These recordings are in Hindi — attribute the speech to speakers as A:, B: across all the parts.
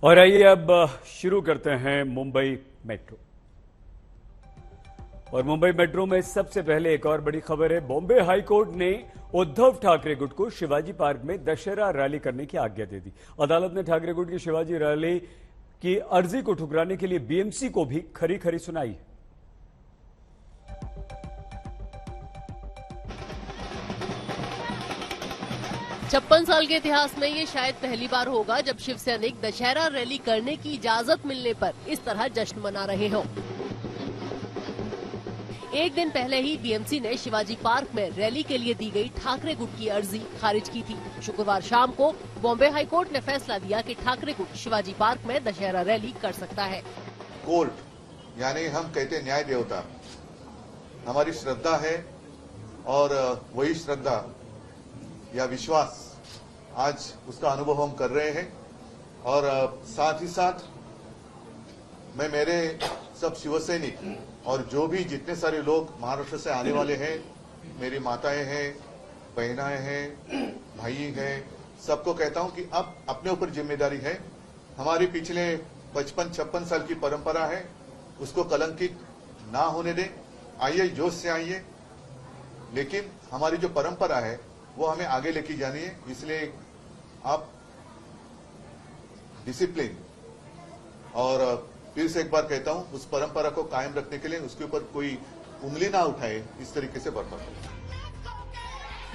A: और आइए अब शुरू करते हैं मुंबई मेट्रो। और मुंबई मेट्रो में सबसे पहले एक और बड़ी खबर है। बॉम्बे हाई कोर्ट ने उद्धव ठाकरे गुट को शिवाजी पार्क में दशहरा रैली करने की आज्ञा दे दी। अदालत ने ठाकरे गुट की शिवाजी रैली की अर्जी को ठुकराने के लिए बीएमसी को भी खरी खरी सुनाई।
B: 56 साल के इतिहास में ये शायद पहली बार होगा जब शिव सैनिक दशहरा रैली करने की इजाजत मिलने पर इस तरह जश्न मना रहे हों। एक दिन पहले ही बीएमसी ने शिवाजी पार्क में रैली के लिए दी गई ठाकरे गुट की अर्जी खारिज की थी। शुक्रवार शाम को बॉम्बे हाई कोर्ट ने फैसला दिया कि ठाकरे गुट शिवाजी पार्क में दशहरा रैली कर सकता है।
C: कोर्ट यानी हम कहते न्याय देवता हमारी श्रद्धा है और वही श्रद्धा या विश्वास आज उसका अनुभव हम कर रहे हैं। और साथ ही साथ मैं मेरे सब शिवसैनिक और जो भी जितने सारे लोग महाराष्ट्र से आने वाले हैं, मेरी माताएं हैं, बहनाएं हैं, भाई हैं, सबको कहता हूं कि अब अपने ऊपर जिम्मेदारी है। हमारी पिछले 55-56 साल की परंपरा है, उसको कलंकित ना होने दें। आइए, जोश से आइए, लेकिन हमारी जो परंपरा है वो हमें आगे लेके जानी है। इसलिए आप डिसिप्लिन और फिर से एक बार कहता हूं, उस परंपरा को कायम रखने के लिए उसके ऊपर कोई उंगली ना उठाए, इस तरीके से बर्ताव।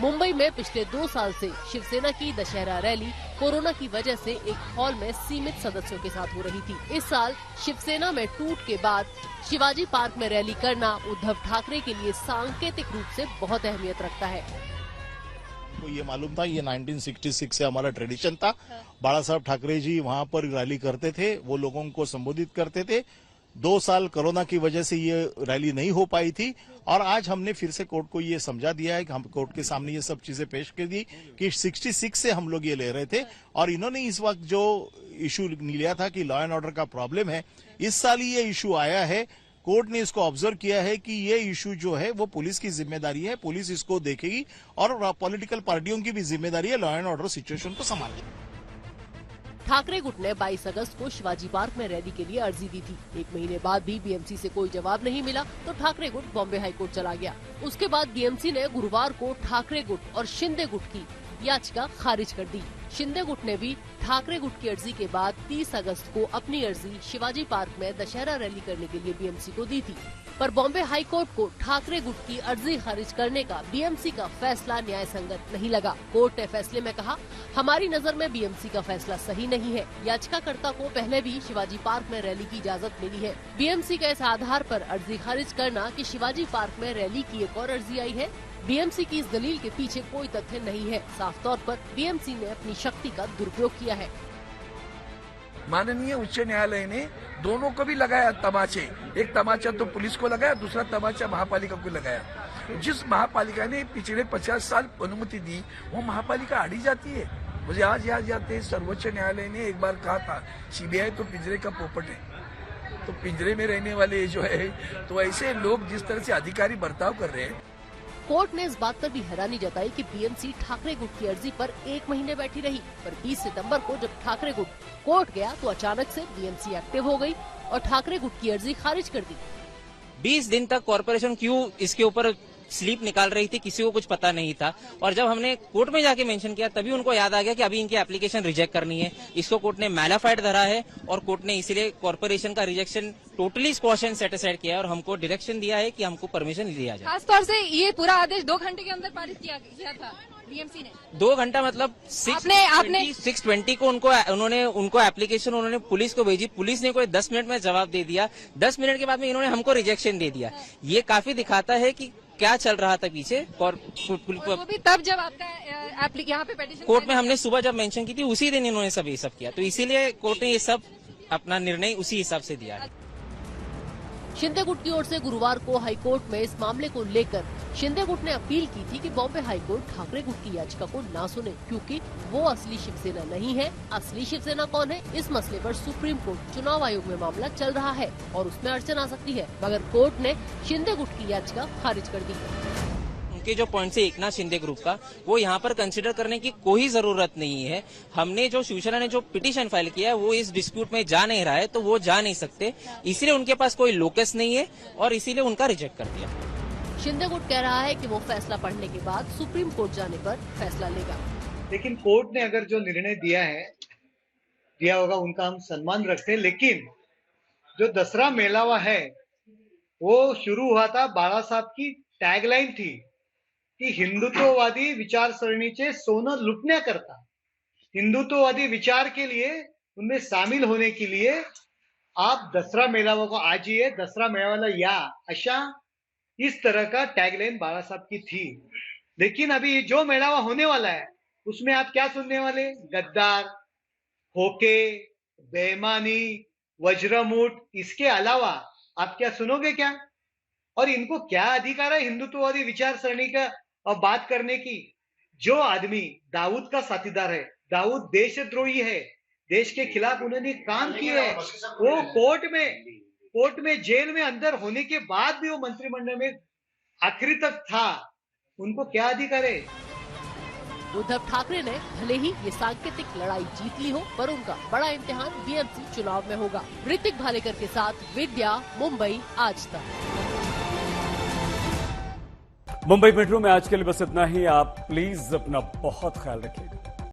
B: मुंबई में पिछले 2 साल से शिवसेना की दशहरा रैली कोरोना की वजह से एक हॉल में सीमित सदस्यों के साथ हो रही थी। इस साल शिवसेना में टूट के बाद शिवाजी पार्क में रैली करना उद्धव ठाकरे के लिए सांकेतिक रूप से बहुत अहमियत रखता है।
D: तो ये मालूम था, ये 1966 से हमारा ट्रेडिशन था। बाला साहब ठाकरे जी वहां पर रैली करते थे, वो लोगों को संबोधित करते थे। 2 साल कोरोना की वजह से ये रैली नहीं हो पाई थी और आज हमने फिर से कोर्ट को ये समझा दिया है कि हम कोर्ट के सामने ये सब चीजें पेश कर दी कि 66 से हम लोग ये ले रहे थे और इन्होंने इस वक्त जो इशू लिया था कि लॉ एंड ऑर्डर का प्रॉब्लम है, इस साल ये इशू आया है। कोर्ट ने इसको ऑब्जर्व किया है कि ये इशू जो है वो पुलिस की जिम्मेदारी है, पुलिस इसको देखेगी और पॉलिटिकल पार्टियों की भी जिम्मेदारी है लॉ एंड ऑर्डर सिचुएशन को संभालने।
B: ठाकरे गुट ने 22 अगस्त को शिवाजी पार्क में रैली के लिए अर्जी दी थी। 1 महीने बाद भी बीएमसी से कोई जवाब नहीं मिला तो ठाकरे गुट बॉम्बे हाई कोर्ट चला गया। उसके बाद बीएमसी ने गुरुवार को ठाकरे गुट और शिंदे गुट की याचिका खारिज कर दी। शिंदे गुट ने भी ठाकरे गुट की अर्जी के बाद 30 अगस्त को अपनी अर्जी शिवाजी पार्क में दशहरा रैली करने के लिए बीएमसी को दी थी। पर बॉम्बे हाई कोर्ट को ठाकरे गुट की अर्जी खारिज करने का बीएमसी का फैसला न्याय संगत नहीं लगा। कोर्ट ने फैसले में कहा, हमारी नजर में बीएमसी का फैसला सही नहीं है। याचिकाकर्ता को पहले भी शिवाजी पार्क में रैली की इजाजत मिली है। बीएमसी का इस आधार पर अर्जी खारिज करना कि शिवाजी पार्क में रैली की एक और अर्जी आई है, बीएमसी की इस दलील के पीछे कोई तथ्य नहीं है। साफ तौर पर बीएमसी ने अपनी शक्ति का दुरुपयोग किया है।
E: माननीय उच्च न्यायालय ने दोनों को भी लगाया तमाचे। एक तमाचा तो पुलिस को लगाया, दूसरा तमाचा महापालिका को लगाया। जिस महापालिका ने पिछले 50 साल अनुमति दी, वो महापालिका आड़ी जाती है। मुझे आज याद जाते हैं, सर्वोच्च न्यायालय ने एक बार कहा था, सीबीआई तो पिंजरे का पोपट है, तो पिंजरे में रहने वाले जो है, तो ऐसे लोग जिस तरह से अधिकारी बर्ताव कर रहे हैं।
B: कोर्ट ने इस बात पर भी हैरानी जताई कि बीएमसी ठाकरे गुट की अर्जी पर 1 महीने बैठी रही, पर 20 सितंबर को जब ठाकरे गुट कोर्ट गया तो अचानक से बीएमसी एक्टिव हो गई और ठाकरे गुट की अर्जी खारिज कर दी।
F: 20 दिन तक कॉर्पोरेशन क्यों इसके ऊपर स्लीप निकाल रही थी, किसी को कुछ पता नहीं था। और जब हमने कोर्ट में जाके मेंशन किया तभी उनको याद आ गया कि अभी इनकी एप्लीकेशन रिजेक्ट करनी है। इसको कोर्ट ने मैलाफाइड धरा है और कोर्ट ने इसीलिए कॉर्पोरेशन का rejection totally squash and set aside किया है और हमको डायरेक्शन दिया है कि हमको परमिशन दिया जाए।
G: खासतौर से ये पूरा आदेश 2 घंटे के अंदर पारित किया था बीएमसी ने।
F: 2 घंटा मतलब 6:20 को उनको एप्लीकेशन उन्होंने पुलिस को भेजी। पुलिस ने कोई 10 मिनट में जवाब दे दिया। 10 मिनट के बाद में इन्होंने हमको रिजेक्शन दे दिया। ये काफी दिखाता है कि क्या चल रहा था पीछे। और
G: वो भी तब जब आपका यहाँ पे पेटिशन
F: कोर्ट में हमने सुबह जब मेंशन की थी उसी दिन इन्होंने सब ये सब किया, तो इसीलिए कोर्ट ने ये सब अपना निर्णय उसी हिसाब से दिया है।
B: शिंदे गुट की ओर से गुरुवार को हाई कोर्ट में इस मामले को लेकर शिंदे गुट ने अपील की थी कि बॉम्बे हाई कोर्ट ठाकरे गुट की याचिका को ना सुने, क्योंकि वो असली शिवसेना नहीं है। असली शिवसेना कौन है, इस मसले पर सुप्रीम कोर्ट चुनाव आयोग में मामला चल रहा है और उसमें अड़चन आ सकती है। मगर कोर्ट ने शिंदे गुट की याचिका खारिज कर दी।
F: के जो पॉइंट है एकनाथ शिंदे ग्रुप का, वो यहाँ पर कंसिडर करने की कोई जरूरत नहीं है। हमने जो शिवसेना ने जो पिटीशन फाइल किया है वो इस डिस्प्यूट में जा नहीं रहा है, तो वो जा नहीं सकते, इसीलिए उनके पास कोई लोकस नहीं है और इसीलिए उनका रिजेक्ट कर दिया।
B: शिंदे गुट कह रहा है कि वो फैसला पढ़ने के बाद सुप्रीम कोर्ट जाने पर फैसला लेगा।
H: लेकिन कोर्ट ने अगर जो निर्णय दिया होगा उनका हम सम्मान रखते हैं, लेकिन जो दसरा मेलावा है वो शुरू हुआ था, बाळा साहब की टैगलाइन थी कि हिंदुत्ववादी विचारसरणीचे सोनं लुटण्याकरता, हिंदुत्ववादी विचार के लिए उनमें शामिल होने के लिए आप दसरा मेलावा को आजिए, दसरा मेळाव्याला या, अशा इस तरह का टैगलाइन बाळा साहब की थी। लेकिन अभी जो मेळावा होने वाला है उसमें आप क्या सुनने वाले? गद्दार, होके, बेईमानी, वज्रमुठ, इसके अलावा आप क्या सुनोगे क्या? और इनको क्या अधिकार है हिंदुत्ववादी विचारसरणी का बात करने की? जो आदमी दाऊद का साथीदार है, दाऊद देशद्रोही है, देश के खिलाफ उन्होंने काम किए है, वो कोर्ट में जेल में अंदर होने के बाद भी वो मंत्रिमंडल में आखिरी तक था, उनको क्या अधिकार है?
B: उद्धव ठाकरे ने भले ही ये सांकेतिक लड़ाई जीत ली हो, पर उनका बड़ा इम्तिहान बीएमसी चुनाव में होगा। ऋतिक भालेकर के साथ विद्या, मुंबई आज तक।
A: मुंबई मेट्रो में आज के लिए बस इतना ही। आप प्लीज अपना बहुत ख्याल रखें।